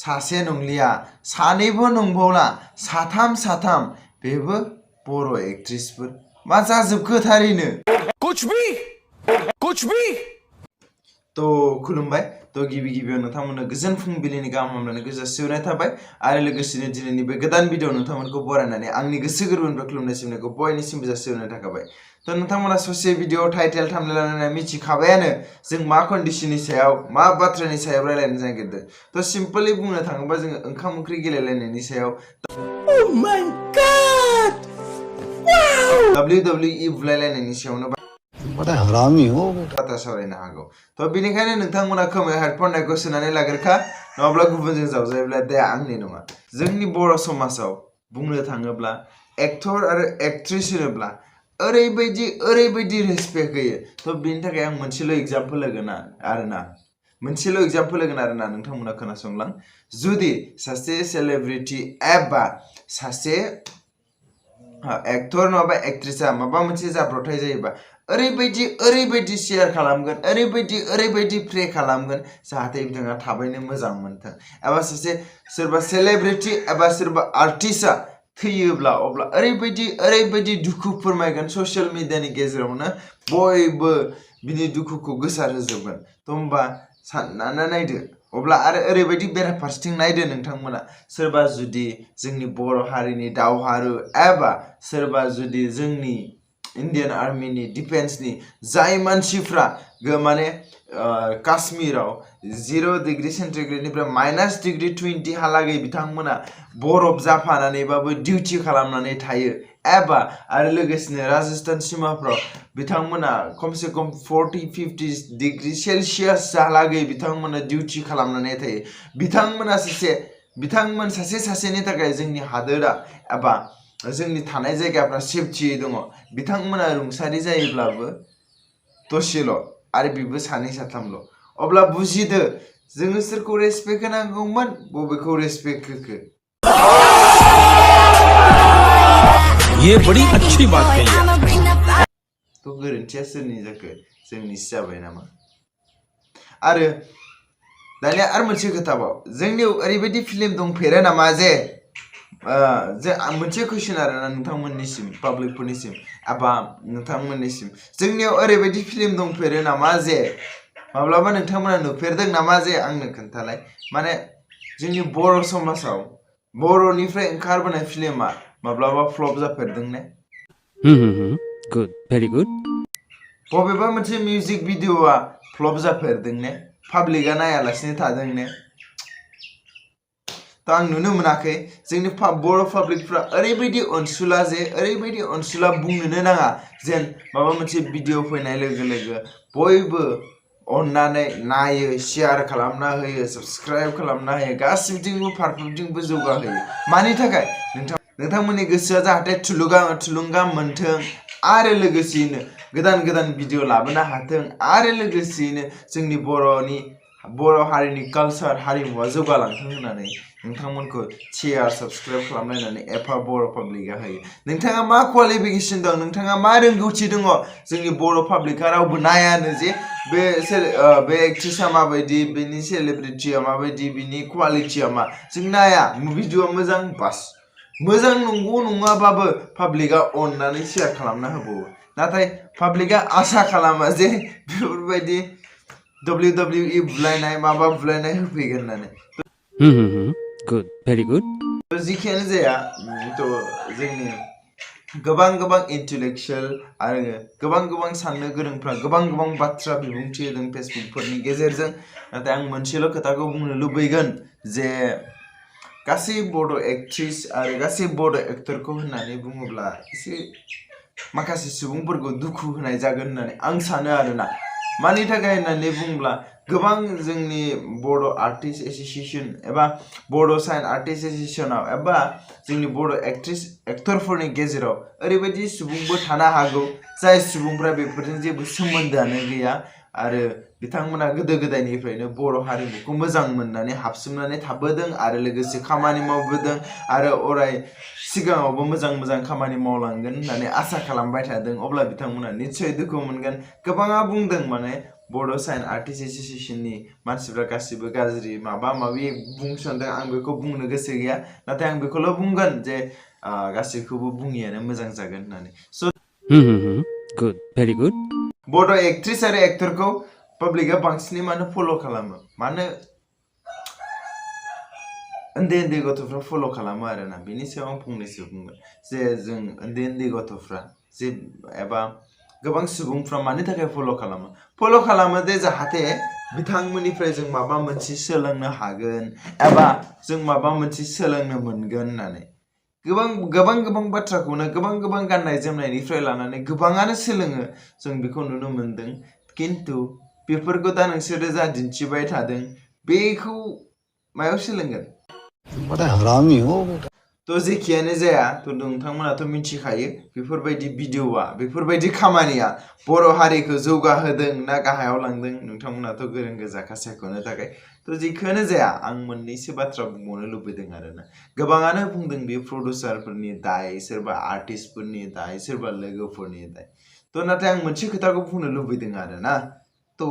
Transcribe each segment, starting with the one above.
सासे नंलिया सानैबो नंबावला साथाम बेबो बर' एक्ट्रेसफोर मा जाजोबखो थारैनो कुछ भी तो खुलुमबाय तो गिबियाव नोंथांमोननो गोजोन फुंबिलिनि गाहाम हामलायनायखौ जासिहरनाय थाबाय आरो लोगोसेनो दिनैनि बे गोदान भिडिअ नोंथांमोनखौ बरायनानै आंनि गोसो गोरबोनिफ्राय खुलुमनाय सिबिनायखौ बयनिसिमबो जासिहरनाय थाखाबाय तो नोंथांमोना ससे भिडिअ टाइटेल थाम्बनेल नायनानै मिथिखाबायानो जों मा कन्डिशननि सायाव मा बाथ्रानि सायाव रायलायनो नागिरदों तो सिम्पली बुंनो थाङोबा जोङो ओंखाम ओंख्रि गेलेलायनायनि सायाव Oh my god WWE बुलायलायनायनि सायावनो बड़ा हरामी हो बाथ्रा सावरायनो हागौ तो बेनिखायनो नोंथांमोना खोमायाव हेडफोनखौ सोनानै लाग्रोखा नङाब्ला गुबुनजों जावजायोब्ला दे आंनि नङा जोंनि बर' समाजाव बुंनो थाङोब्ला एक्टर आरो एक्ट्रेस होनोब्ला ओरैबायदि रेसपेक्ट होयो तो बेनि थाखाय आं मोनसेल' एग्जाम्पल होगोन आरोना नोंथांमोना खोनासंलां जुदि सासे सेलिब्रिटी एबा सासे एक्टर नङाबा एक्ट्रेसआ माबा मोनसे जाब्रबथाय जायोबा ओरैबायदि शेयार खालामगोन ओरैबायदि प्रे खालामगोन जाहाथे बिथाङा थाबैनो मोजां मोनथों एबा सोरबा सेलिब्रिटी एबा सोरबा आर्टिस्टआ थैयोब्ला अब्ला ओरैबायदि दुखु फोरमायगोन ससियेल मिडियानि गेजेरावनो बयबो बिनि दुखुखौ गोसारहोजोबगोन तो होमबा साननानै नायदो अब्ला आरो ओरैबायदि बेराफारसेथिं नायदो नोंथांमोना सोरबा जुदि जोंनि बर' हारिनि दावहारु एबा सोरबा जुदि जोंनि इन्डियान आर्मिनि डिफेन्सनि जाय मानसिफ्रा माने काश्मीराव 0 डिग्री सेन्टिग्रेडनिफ्राय -20 हालागै बिथांमोना बरफ जाफानानैबाबो डिउटि खालामनानै थायो एबा आरो लोगोसेनो राजस्थान सीमाफ्राव बिथांमोना खमसे खम 40-50 डिग्री सेलसियास हालागै बिथांमोना डिउटि खालामनानै थायो बिथांमोन सासेनि थाखाय जोंनि हादोरा एबा जोंनि थानाय जायगाफ्रा सेफटियै दङ बिथांमोना रुंसारि जायोब्लाबो दसेल' आरो बेबो सानै साथामल' अब्ला बुजिदो जोङो सोरखौ रेसपेक्ट होनांगौमोन बबेखौ रेसपेक्ट होखो ये बड़ी अच्छी बात कही है तो गोरोन्थिया सोरनि जाखो जोंनिसो जाबाय नामा आरो दानिया आरो मोनसे खोथाबाव जोंनियाव ओरैबायदि फिल्म दंफेरो नामा जे मोनसे कुइसन आरोना नोंथांमोननिसिम पाब्लिकफोरनिसिम एबा नोंथांमोननिसिम जोंनियाव ओरैबायदि फिल्म दंफेरो नामा जे माब्लाबा नोंथांमोना नुफेरदों नामा जे आंनो खोन्थालाय माने जोंनि बर' समाजाव बर'निफ्राय ओंखारबोनाय फिल्मा माब्लाबा फ्लप जाफेरदों ने गुड भेरी गुड बबेबा मोनसे मिउजिक भिडिअआ फ्लप जाफेरदों ने पाब्लिकआ नायालासिनो थादों ने तो आं नुनो मोनाखै जोंनि बर' पाब्लिकफ्रा ओरैबायदि अनसुला बुंनोनो नाङा जेन माबा मोनसे भिडिअ फैनाय लोगो बयबो अननानै नायो शेयार खालामना होयो साबस्क्राइब खालामना होयो गासिबथिंबो फारफ्रोमथिंबो जौगाहोयो मानि थाखाय नोंथांमोननि गोसोआ जाहाथे थुलुंगा मोनथों आरो लोगोसेयैनो गोदान भिडिअ लाबोनो हाथों आरो लोगोसेयैनो जोंनि बर' हारिनि कालचार हारिमुवा जौगालांथों होननानै नोंथांमोनखौ शेयार साबस्क्राइब खालामलायनानै एफा बर' पाब्लिकआ होयो नोंथाङा मा क्वालिफिकेसन दं नोंथाङा मा रोंगौथि दङ जोंनि बर' पाब्लिकआ रावबो नायानो जे बे एक्ट्रेसआ माबायदि बेनि सेलिब्रिटिया माबायदि बिनि क्वालिटिया मा जों नाया भिडिअआ मोजां बास मोजां नंगौ नङाबाबो पाब्लिकआ अननानै शेयार खालामना होबावो नाथाय पाब्लिकआ आसा खालामा जे बेफोरबायदि WWE बुलायनाय माबा बुलायनाय होफैगोन होननानै गुड भेरी गुड जिखियानो जाया तो जोंनि गोबां इन्टेलेक्चुयेल आरो गोबां साननो गोरोंफ्रा गोबां बाथ्रा बिबुंथि होदों फेसबुकफोरनि गेजेरजों नाथाय आं मोनसेल' खोथाखौ बुंनो लुबैगोन जे गासै बड' एक्ट्रेस आरो गासै बड' एक्टरखौ होननानै बुङोब्ला एसे माखासे सुबुंफोरखौ दुखु होनाय जागोन होननानै आं सानो आरोना मानि थाखाय होननानै बुङोब्ला गोबां जोंनि बड' आर्टिस्ट एसोसिएशन एबा बड' साइन आर्टिस्ट एसोसिएशनाव एबा जोंनि बड' एक्टरफोरनि गेजेराव ओरैबायदि सुबुंबो थानो हागौ जाय सुबुंफ्रा बेफोरजों जेबो सोमोन्दोआनो गैया आरो बिथांमोना गोदो गोदायनिफ्रायनो बर' हारिमुखौ मोजां मोननानै हाबसोमनानै थाबोदों आरो लोगोसे खामानि मावबोदों आरो अराय सिगाङावबो मोजां खामानि मावलांगोन होननानै आसा खालामबाय थादों अब्ला बिथांमोना निस्सय दुखु मोनगोन गोबाङा बुंदों माने बड' साइन आर्टिस्ट एस'सिएशननि मानसिफ्रा गासिबो गाज्रि माबा माबि बुंसनदों आं बेखौ बुंनो गोसो गैया नाथाय आं बेखौल' बुंगोन जे गासैखौबो बुङियानो मोजां जागोन होननानै स' Good, very good. बड' एक्ट्रिस आरो एक्टरखौ पाब्लिकआ बांसिनै मानो फल' खालामो मानो उन्दै उन्दै गथ'फ्रा फल' खालामो आरोना बेनि सायाव आं फंनैसो बुंगोन जे जों उन्दै उन्दै गथ'फ्रा जे एबा गोबां सुबुंफ्रा मानि थाखाय फल' खालामो जे जाहाथे बिथांमोननिफ्राय जों माबा मोनसे सोलोंनो हागोन एबा जों माबा मोनसे सोलोंनो मोनगोन होननानै गोबां बाथ्राखौनो गोबां गाननाय जोमनायनिफ्राय लानानै गोबाङानो सोलोङो जों बेखौ नुनो मोनदों खिन्थु बेफोरखौ दा नोंसोरो जा दिन्थिबाय थादों बेखौ मायाव सोलोंगोन बड़ा हरामी हो बेटा थ' जेखियानो जाया थ' नोंथांमोनाथ' मिथिखायो बेफोरबायदि भिडिअ'आ बेफोरबायदि खामानिया बर' हारिखौ जौगाहोदों ना गाहायाव लांदों नोंथांमोनाथ' गोरों गोजाखा सायख'नो थाखाय थ' जिखुनु जाया आं मोननैसो बाथ्रा बुंबावनो लुबैदों आरोना गोबाङानो बुंदों बे प्रडिउसारफोरनि दाय सोरबा आर्टिस्टफोरनि दाय सोरबा लोगोफोरनि दाय थ' नाथाय आं मोनसे खोथाखौ बुंनो लुबैदों आरोना थ'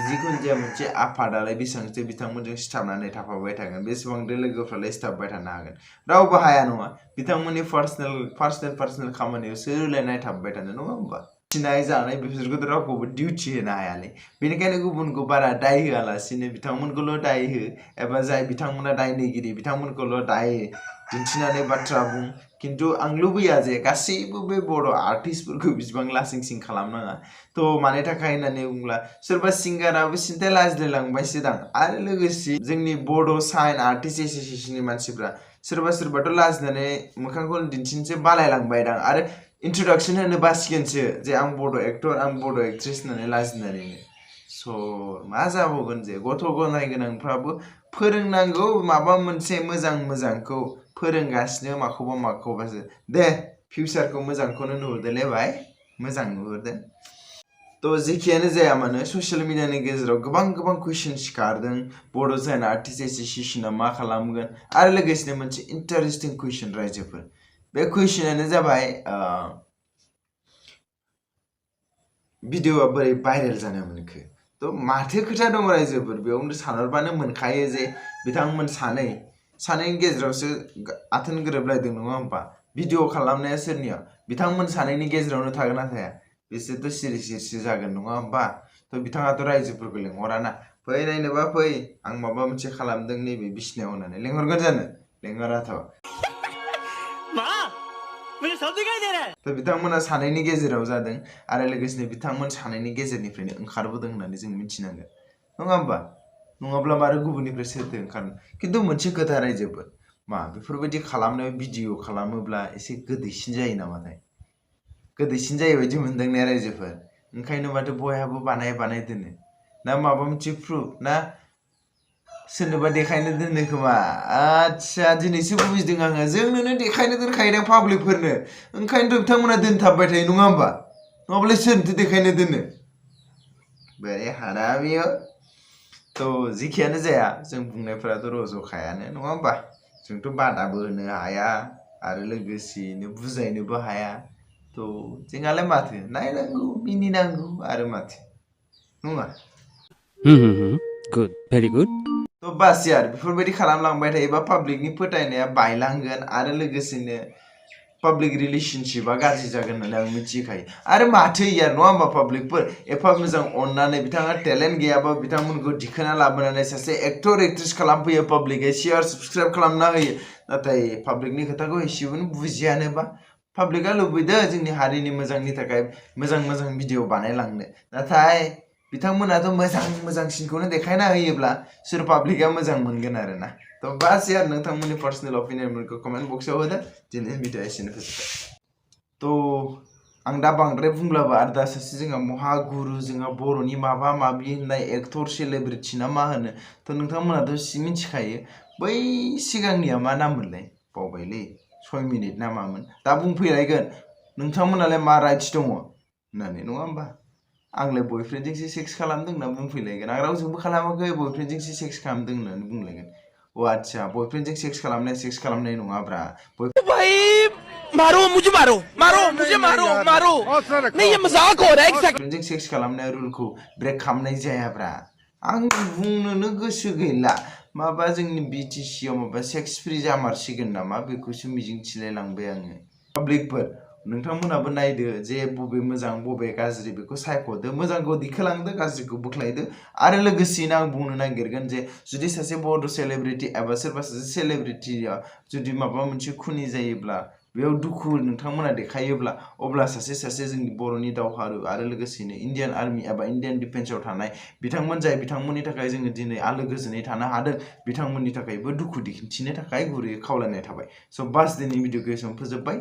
जिखुनु जाया मोनसे आफादालाय बेसेबांसो बिथांमोनजों सिथाबनानै थाफाबाय थागोन बेसेबांथो लोगोफ्रालाय सिथाबबाय थानो हागोन रावबो हाया नङा बिथांमोननि पार्सनेल खामानियाव सोरलाय नायथाबबाय थानो नङा होमबा फिनाय जानाय बेफोरखौथ' रावखौबो डिउटि होनो हायालै बेनिखायनो गुबुनखौ बारा दाय होआलासिनो बिथांमोनखौल' दाय हो एबा जाय बिथांमोना दायनिगिरि बिथांमोनखौल' दाय दिन्थिनानै बाथ्रा बुं खिन्थु आं लुबैया जे गासैबो बे बर' आर्टिस्टफोरखौ बिसिबां लासिं खालामनाङा थ' मानि थाखाय होननानै बुंब्ला सोरबा सिंगाराबो सिन्थाय लाजिलायलांबायसो दां आरो लोगोसे जोंनि बड' साइन आर्टिस्ट एस'सिएशननि मानसिफ्रा सोरबाथ' लाजिनानै मोखांखौ दिन्थिनोसो बालायलांबायदां आरो इन्ट्रडाक्सन होनो बासिगोनसो जे आं बड' एक्टर आं बड' एक्ट्रेस होननानै लाजिनानैनो स' मा जाबावगोन जे गथ' गनाय गोनांफ्राबो फोरोंनांगौ माबा मोनसे मोजांखौ फोरोंगासिनो माखौबासो दे फिउचारखौ मोजांखौनो नुहुरदोंलै भाइ मोजां नुहुरदों थ' जेखियानो जाया मानो ससियेल मिडियानि गेजेराव गोबां कुइसन सिखारदों बड' साइन आर्टिस्ट एस'सिएशना मा खालामगोन आरो लोगोसेनो मोनसे इन्टारेस्टिं कुइसन रायजोफोर बे कुइसनानो जाबाय भिडिअ'आ बोरै भाइरेल जानो मोनखो थ' माथो खोथा दं रायजोफोर बेयावनो सानहरबानो मोनखायो जे बिथांमोन सानैनि गेजेरावसो आथोन गोरोबलायदों नङा होमबा भिडिअ' खालामनाया सोरनिया बिथांमोन सानैनि गेजेरावनो थागोन ना थाया बिसोरथ' सिरि जागोन नङा होमबा थ' बिथाङाथ' रायजोफोरखौ लेंहराना फै नायनोबा फै आं माबा मोनसे खालामदों नैबे बिसिनायाव होननानै लेंहरगोन जानो लेंहराथ' थ' बिथांमोना सानैनि गेजेराव जादों आरो लोगोसेनो बिथांमोन सानैनि गेजेरनिफ्रायनो ओंखारबोदों होननानै जों मिथिनांगोन नङा होमबा नङाब्ला मारो गुबुननिफ्राय सोरथो ओंखारनो खिन्थु मोनसे खोथा रायजोफोर मा बेफोरबायदि खालामनायाव भिडिअ' खालामोब्ला एसे गोदैसिन जायो नामाथाय गोदैसिन जायो बायदि मोनदों ने रायजोफोर ओंखायनो माथो बयहाबो बानाय दोनो ना माबा मोनसे प्रुफ ना सोरनोबा देखायनो दोनो खोमा आच्छा दिनैसो बुजिदों आङो जोंनोनो देखायनो दोनखायोदां पाब्लिकफोरनो ओंखायनोथ' बिथांमोना दोनथाबबाय थायो नङा होमबा नङाब्ला सोरनोथो देखायनो दोनो बोरै हारामि थ' जेखियानो जाया जों बुंनायफोराथ' रज'खायानो नङा होमबा जोंथ' बादाबो होनो हाया आरो लोगोसेयैनो बुजायनोबो हाया थ' जोंहालाय माथो नायनांगौ मिनिनांगौ आरो माथो नङा Good, very good. थ' बास यार बेफोरबायदि खालामलांबाय थायोबा पाब्लिकनि फोथायनाया बायलांगोन आरो लोगोसेनो पाब्लिक रिलेसनशिपआ गाज्रि जागोन होननानै आं मिथिखायो आरो माथो यार नङा होमबा पाब्लिकफोर एफा मोजां अननानै बिथाङा टेलेन्ट गैयाबा बिथांमोनखौ दिखोना लाबोनानै सासे एक्टर एक्ट्रेस खालामफैयो पाब्लिकआ शेयार साबस्क्राइब खालामना होयो नाथाय पाब्लिकनि खोथाखौ एसेबो बुजियानोबा पाब्लिकआ लुबैदों जोंनि हारिनि मोजांनि थाखाय मोजां भिडिअ बानायलांनो नाथाय बिथांमोनाथ' मोजांसिनखौनो देखायना होयोब्ला सोर पाब्लिकआ मोजां मोनगोन आरोना थ' बास यार नोंथांमोननि पार्सनेल अपिनियनफोरखौ कमेन्ट बक्सआव होदो दिनैनि भिडिअ एसेनो फोजोबबाय थ' आं दा बांद्राय बुंब्लाबो आरो दा सासे जोंहा महागुरु जोंहा बर'नि माबा माबि होननाय एक्टर सेलेब्रिटि ना मा होनो थ' नोंथांमोनाथ' मिथिखायो बै सिगांनिया मा नाममोनलाय बावबायलै 6 मिनिट ना मामोन दा बुंफैलायगोन नोंथांमोनालाय मा राइट्स दङ होननानै नङा होमबा आंलाय बयफ्रेन्डजोंसो सेक्स खालामदों होनना बुंफैलायगोन आं रावजोंबो खालामाखै बयफ्रेन्डजोंसो सेक्स खालामदों होननानै बुंलायगोन अ आच्छा बयफ्रेन्डजों सेक्स खालामनाय नङाब्रा भाई मारो मुझे मारो मारो मुझे मारो मारो नहीं ये मजाक हो रहा है एक सेकंड जों सेक्स खालामनाय रुलखौ ब्रेक खालामनाय जायाब्रा आं बुंनोनो गोसो गैला माबा जोंनि बिटिसि आव माबा सेक्स फ्रि जामारसिगोन नामा बेखौसो मिजिं थिलायलांबाय आङो पाब्लिकफोर नोंथांमोनाबो नायदो जे बबे मोजां बबे गाज्रि बेखौ सायख'दो मोजांखौ दिखोलांदो गाज्रिखौ बोख्लायदो आरो लोगोसेनो आं बुंनो नागिरगोन जे जुदि सासे बड' सेलिब्रिटि एबा सोरबा सासे सेलिब्रिटिया जुदि माबा मोनसे खुनि जायोब्ला बेयाव दुखु नोंथांमोना देखायोब्ला अब्ला सासे जोंनि बर'नि दावहारु आरो लोगोसेनो इन्डियान आर्मि एबा इन्डियान डिफेन्सआव थानाय बिथांमोननि थाखाय जोङो दिनै आलो गोजोनै थानो हादों बिथांमोननि थाखायबो दुखु दिन्थिनो थाखाय गुरैयै खावलायनाय थाबाय स' बास दिनै भिडिअखौ एसेयावनो फोजोबबाय